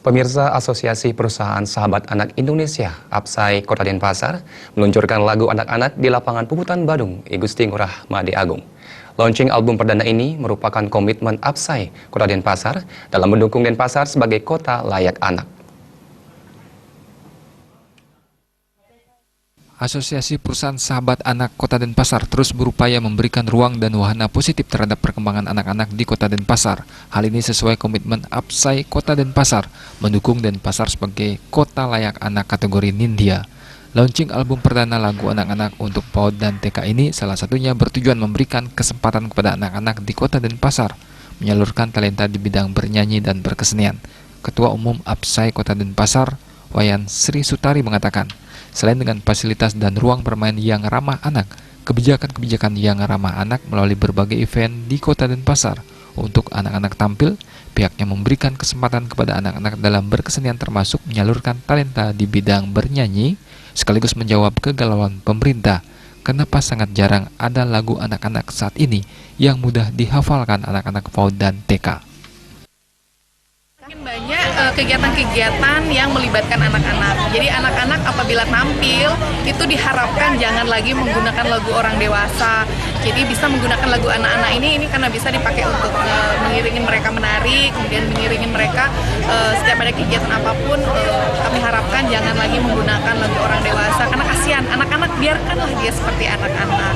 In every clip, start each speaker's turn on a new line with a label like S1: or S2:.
S1: Pemirsa Asosiasi Perusahaan Sahabat Anak Indonesia, APSAI Kota Denpasar, meluncurkan lagu anak-anak di lapangan Puputan Badung, I Gusti Ngurah Made Agung. Launching album perdana ini merupakan komitmen APSAI Kota Denpasar dalam mendukung Denpasar sebagai kota layak anak.
S2: Asosiasi Perusahaan Sahabat Anak Kota Denpasar terus berupaya memberikan ruang dan wahana positif terhadap perkembangan anak-anak di Kota Denpasar. Hal ini sesuai komitmen APSAI Kota Denpasar mendukung Denpasar sebagai kota layak anak kategori Nindya. Launching album perdana lagu anak-anak untuk PAUD dan TK ini salah satunya bertujuan memberikan kesempatan kepada anak-anak di Kota Denpasar menyalurkan talenta di bidang bernyanyi dan berkesenian. Ketua Umum APSAI Kota Denpasar, Wayan Sri Sutari mengatakan, selain dengan fasilitas dan ruang bermain yang ramah anak, kebijakan-kebijakan yang ramah anak melalui berbagai event di Kota Denpasar untuk anak-anak tampil, pihaknya memberikan kesempatan kepada anak-anak dalam berkesenian termasuk menyalurkan talenta di bidang bernyanyi, sekaligus menjawab kegalauan pemerintah. Kenapa sangat jarang ada lagu anak-anak saat ini yang mudah dihafalkan anak-anak PAUD dan TK?
S3: Banyak kegiatan-kegiatan yang melibatkan anak-anak. Jadi anak-anak apabila tampil itu diharapkan jangan lagi menggunakan lagu orang dewasa. Jadi bisa menggunakan lagu anak-anak ini karena bisa dipakai untuk mengiringin mereka menari, kemudian mengiringin mereka setiap ada kegiatan apapun. Kami harapkan jangan lagi menggunakan lagu orang dewasa karena kasihan anak-anak, biarkanlah dia seperti anak-anak.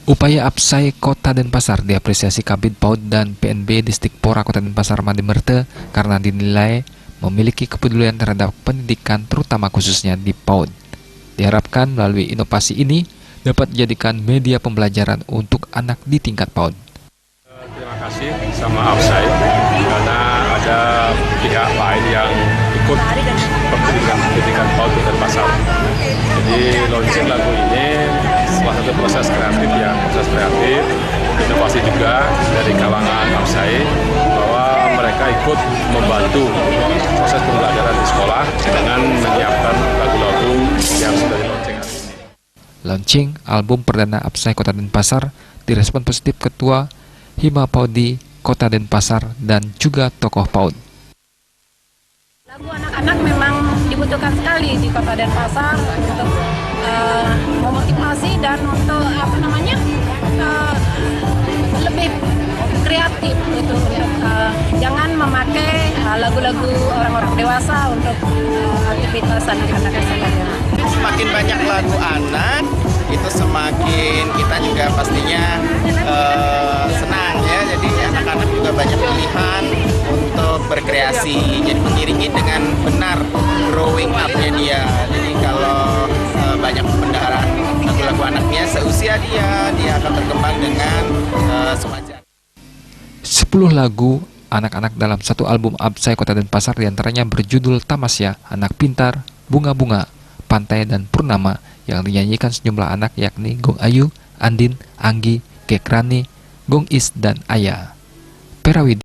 S2: Upaya APSAI Kota Denpasar diapresiasi Kabid PAUD dan PNB Distikpora Kota Denpasar Made Merte karena dinilai memiliki kepedulian terhadap pendidikan terutama khususnya di PAUD. Diharapkan melalui inovasi ini dapat dijadikan media pembelajaran untuk anak di tingkat PAUD.
S4: Terima kasih sama APSAI karena ada pihak lain yang ikut pendidikan PAUD di Denpasar. Jadi launching lagu ini salah satu proses kreatif inovasi juga dari kalangan APSAI bahwa mereka ikut membantu proses pembelajaran di sekolah dengan menyiapkan lagu-lagu yang sudah di-launching hari ini.
S2: Launching album perdana APSAI Kota Denpasar direspon positif Ketua Hima Paudi Kota Denpasar dan juga tokoh PAUD.
S5: Lagu anak-anak memang dibutuhkan sekali di Kota Denpasar untuk memotivasi dan untuk lebih kreatif gitu. Jangan memakai lagu-lagu orang-orang dewasa untuk aktivitas anak-anak saja.
S6: Semakin banyak lagu anak, itu semakin kita juga pastinya senang ya. Jadi anak-anak juga banyak pilihan untuk berkreasi. Jadi mengiringi dengan benar growing up-nya dia. Jadi kalau banyak pembendaharaan lagu-lagu anaknya seusia dia akan berkembang dengan sewajarnya.
S2: 10 lagu anak-anak dalam satu album APSAI Kota Denpasar diantaranya berjudul Tamasya, Anak Pintar, Bunga-Bunga, Pantai dan Purnama yang dinyanyikan sejumlah anak yakni Gong Ayu, Andin, Anggi, Kekrani, Gong Is dan Aya. Perawidi.